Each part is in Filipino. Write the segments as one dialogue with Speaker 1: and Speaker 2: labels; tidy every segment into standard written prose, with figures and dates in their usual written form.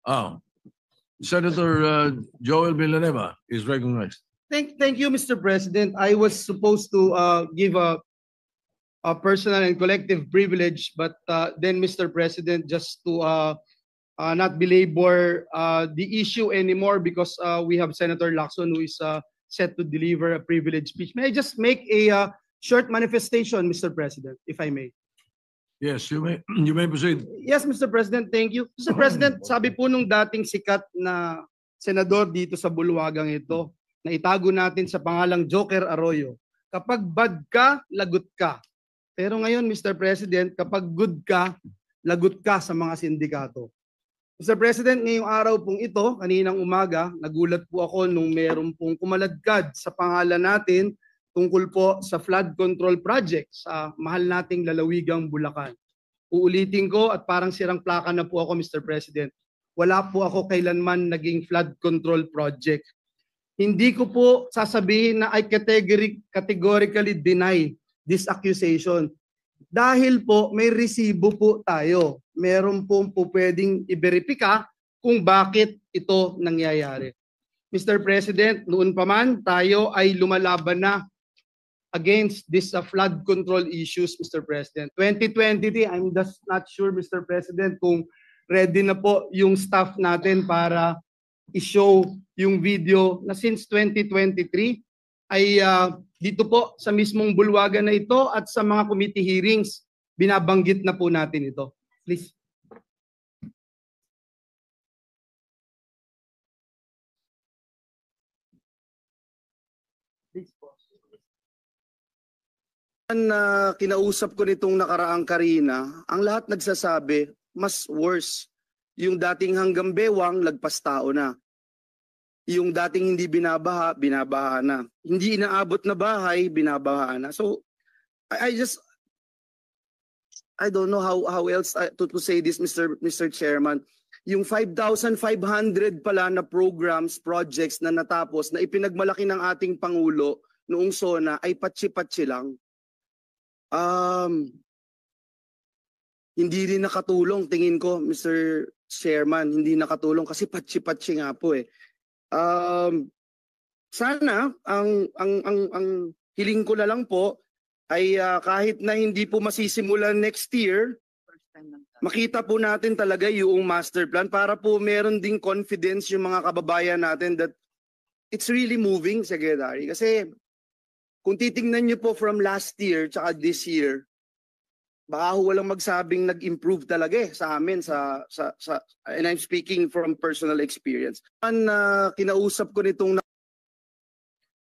Speaker 1: Oh, Senator Joel Villanueva is recognized.
Speaker 2: Thank you, Mr. President. I was supposed to give a personal and collective privilege, but then, Mr. President, just to not belabor the issue anymore, because we have Senator Lacson who is set to deliver a privileged speech. May I just make a short manifestation, Mr. President, if I may?
Speaker 1: Yes, you may proceed.
Speaker 2: Yes, Mr. President, thank you. Mr. President, sabi po nung dating sikat na senador dito sa bulwagang ito, na itago natin sa pangalang Joker Arroyo, kapag bad ka, lagot ka. Pero ngayon, Mr. President, kapag good ka, lagot ka sa mga sindikato. Mr. President, ngayong araw pong ito, kaninang umaga, nagulat po ako nung meron pong kumaladkad sa pangalan natin tungkol po sa flood control project sa mahal nating lalawigang Bulacan. Uulitin ko at parang sirang plaka na po ako, Mr. President. Wala po ako kailanman naging flood control project. Hindi ko po sasabihin na I categorically deny this accusation. Dahil po may resibo po tayo. Meron po pwedeng i-verifika kung bakit ito nangyayari. Mr. President, noon pa man tayo ay lumalaban na against this flood control issues, Mr. President. 2023, I'm just not sure, Mr. President, kung ready na po yung staff natin para i-show yung video na since 2023 ay dito po sa mismong bulwagan na ito at sa mga committee hearings, binabanggit na po natin ito. Please. Please po. Kinausap ko nitong nakaraang Karina, ang lahat nagsasabi, mas worse. Yung dating hanggang bewang, lagpas tao na. Yung dating hindi binabaha, binabaha na. Hindi inaabot na bahay, binabaha na. So, I don't know how else to say this, Mr. Chairman. Yung 5,500 pala na programs, projects na natapos, na ipinagmalaki ng ating Pangulo noong SONA ay patsi-patsi lang. Hindi rin nakatulong, tingin ko, Mr. Chairman, hindi nakatulong kasi patsi-patsi nga po eh. Sana ang hiling ko na lang po ay kahit na hindi po masisimulan next year, makita po natin talaga yung master plan para po meron ding confidence yung mga kababayan natin that it's really moving, Secretary. Kasi kung titingnan nyo po from last year tsaka this year, baka walang magsabing nag-improve talaga sa amin and I'm speaking from personal experience. Kinausap ko nitong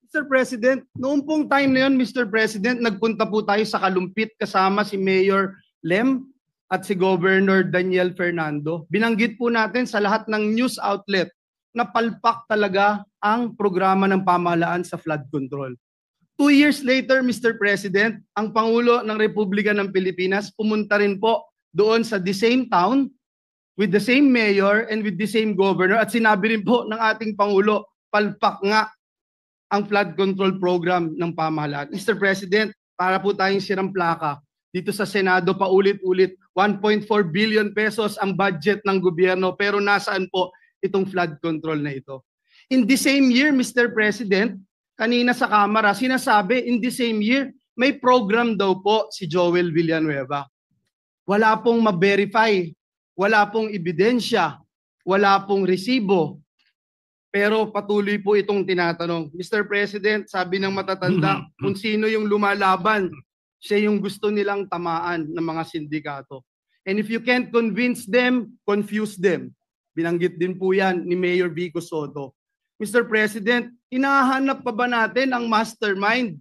Speaker 2: Mr. President, noong pong time na yun, Mr. President, nagpunta po tayo sa Kalumpit kasama si Mayor Lem at si Governor Daniel Fernando. Binanggit po natin sa lahat ng news outlet na palpak talaga ang programa ng pamahalaan sa flood control. 2 years later, Mr. President, ang Pangulo ng Republika ng Pilipinas pumunta rin po doon sa the same town with the same mayor and with the same governor at sinabi rin po ng ating Pangulo, palpak nga ang flood control program ng pamahalaan. Mr. President, para po tayong sirang plaka, dito sa Senado paulit-ulit, 1.4 billion pesos ang budget ng gobyerno pero nasaan po itong flood control na ito? In the same year, Mr. President, kanina sa Kamara, sinasabi in the same year, may program daw po si Joel Villanueva. Wala pong ma-verify, wala pong ebidensya, wala pong resibo. Pero patuloy po itong tinatanong. Mr. President, sabi ng matatanda, kung sino yung lumalaban, siya yung gusto nilang tamaan ng mga sindikato. And if you can't convince them, confuse them. Binanggit din po yan ni Mayor Vico Soto. Mr. President, hinahanap pa ba natin ang mastermind?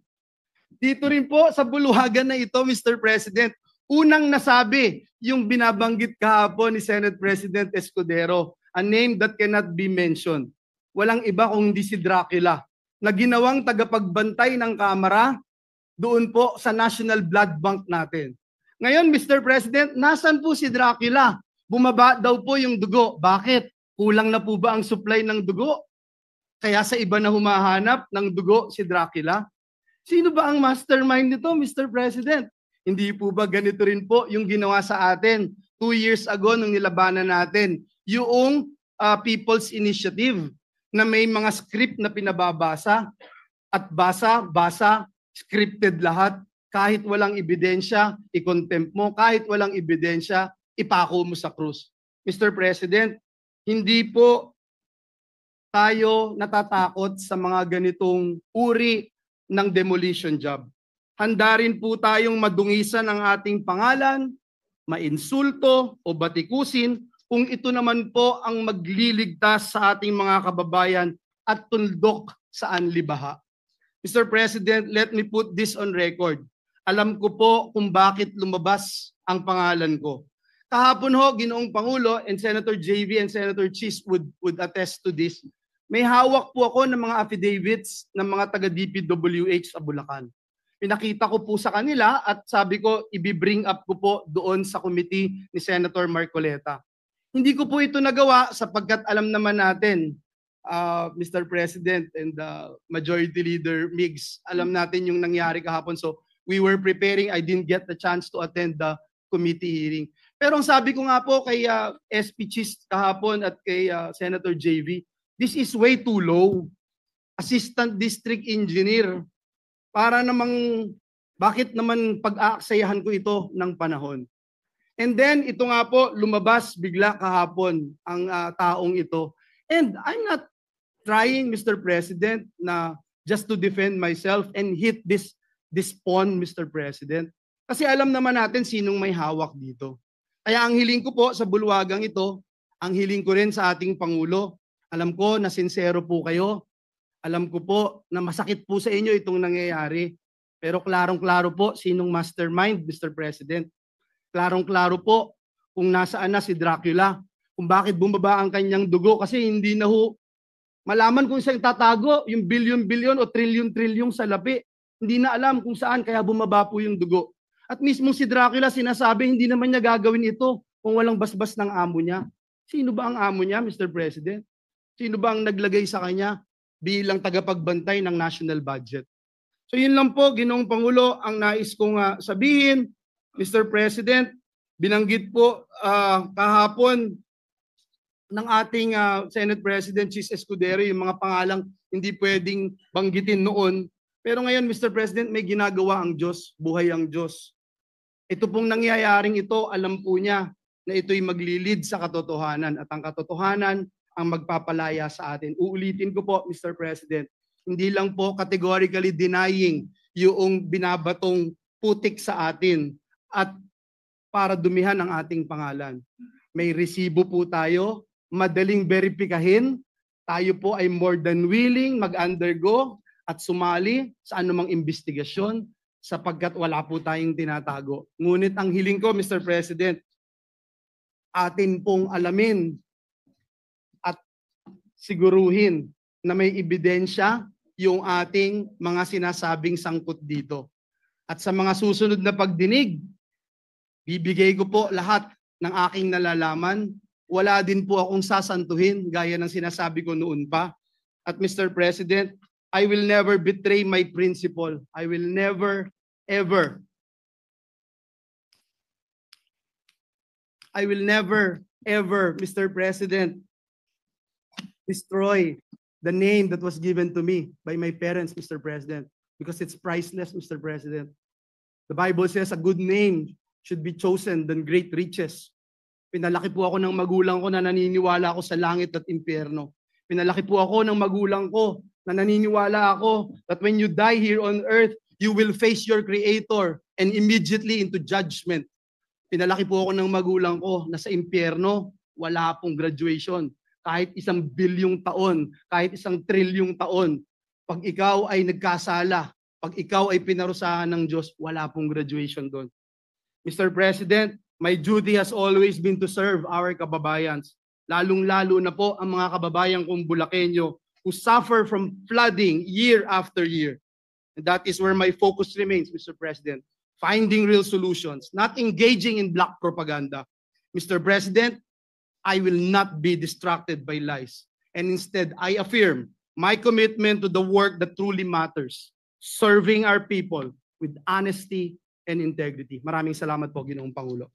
Speaker 2: Dito rin po sa bulwagan na ito, Mr. President, unang nasabi yung binabanggit kahapon ni Senate President Escudero, a name that cannot be mentioned. Walang iba kung hindi si Dracula, na ginawang tagapagbantay ng Kamara doon po sa National Blood Bank natin. Ngayon, Mr. President, nasan po si Dracula? Bumaba daw po yung dugo. Bakit? Kulang na po ba ang supply ng dugo? Kaya sa iba na humahanap ng dugo si Dracula? Sino ba ang mastermind nito, Mr. President? Hindi po ba ganito rin po yung ginawa sa atin 2 years ago nung nilabanan natin yung
Speaker 3: people's initiative na may mga script na pinababasa at basa, scripted lahat. Kahit walang ebidensya, i-contempt mo. Kahit walang ebidensya, ipako mo sa krus. Mr. President, hindi po tayo natatakot sa mga ganitong uri ng demolition job. Handa rin po tayong madungisan ang ating pangalan, mainsulto o batikusin kung ito naman po ang magliligtas sa ating mga kababayan at tundok sa anlibaha. Mr. President, let me put this on record. Alam ko po kung bakit lumabas ang pangalan ko. Kahapon ho, Ginoong Pangulo, and Senator JV and Senator Chis would attest to this. May hawak po ako ng mga affidavits ng mga taga-DPWH sa Bulacan. Pinakita ko po sa kanila at sabi ko, i-bring up ko po doon sa committee ni Senator Marcoleta. Hindi ko po ito nagawa sapagkat alam naman natin, Mr. President and Majority Leader Migs, alam natin yung nangyari kahapon. So we were preparing, I didn't get the chance to attend the committee hearing. Pero ang sabi ko nga po kay SP Chis kahapon at kay Senator JV, this is way too low. Assistant District Engineer. Para namang, bakit naman pag-aaksayahan ko ito ng panahon? And then, ito nga po, lumabas bigla kahapon ang taong ito. And I'm not trying, Mr. President, na just to defend myself and hit this pawn, Mr. President. Kasi alam naman natin sinong may hawak dito. Kaya ang hiling ko po sa bulwagang ito, ang hiling ko rin sa ating Pangulo, alam ko na sincero po kayo. Alam ko po na masakit po sa inyo itong nangyayari. Pero klarong-klaro po sinong mastermind, Mr. President. Klarong-klaro po kung nasaan na si Dracula. Kung bakit bumaba ang kanyang dugo. Kasi hindi na ho malaman kung saan tatago yung bilyon-bilyon o trilyon-trilyon sa lapi. Hindi na alam kung saan kaya bumaba po yung dugo. At mismo si Dracula sinasabi hindi naman niya gagawin ito kung walang basbas ng amo niya. Sino ba ang amo niya, Mr. President? Sino ba ang naglagay sa kanya bilang tagapagbantay ng national budget? So yun lang po, Ginoong Pangulo, ang nais kong sabihin, Mr. President. Binanggit po kahapon ng ating Senate President Chis Escudero yung mga pangalang hindi pwedeng banggitin noon. Pero ngayon, Mr. President, may ginagawa ang Diyos, buhay ang Diyos. Ito pong nangyayaring ito, alam po niya na ito'y maglilid sa katotohanan at ang katotohanan ang magpapalaya sa atin. Uulitin ko po, Mr. President, hindi lang po categorically denying yung binabatong putik sa atin at para dumihan ang ating pangalan. May resibo po tayo, madaling verifikahin, tayo po ay more than willing mag-undergo at sumali sa anumang investigasyon sapagkat wala po tayong tinatago. Ngunit ang hiling ko, Mr. President, atin pong alamin at siguruhin na may ebidensya yung ating mga sinasabing sangkot dito. At sa mga susunod na pagdinig, bibigay ko po lahat ng aking nalalaman. Wala din po akong sasantuhin gaya ng sinasabi ko noon pa. At Mr. President, I will never betray my principle. I will never, ever, Mr. President, destroy the name that was given to me by my parents, Mr. President, because it's priceless, Mr. President. The Bible says a good name should be chosen than great riches. Pinalaki po ako ng magulang ko na naniniwala ako sa langit at impyerno. Pinalaki po ako ng magulang ko na naniniwala ako that when you die here on earth, you will face your Creator and immediately into judgment. Pinalaki po ako ng magulang ko na sa impyerno, wala pong graduation. Kahit 1 bilyong taon, kahit 1 trilyong taon, pag ikaw ay nagkasala, pag ikaw ay pinarusahan ng Diyos, wala pong graduation doon. Mr. President, my duty has always been to serve our kababayans. Lalong-lalo na po ang mga kababayan kong Bulakenyo who suffer from flooding year after year. And that is where my focus remains, Mr. President. Finding real solutions, not engaging in black propaganda. Mr. President, I will not be distracted by lies. And instead, I affirm my commitment to the work that truly matters, serving our people with honesty and integrity. Maraming salamat po, Ginoong Pangulo.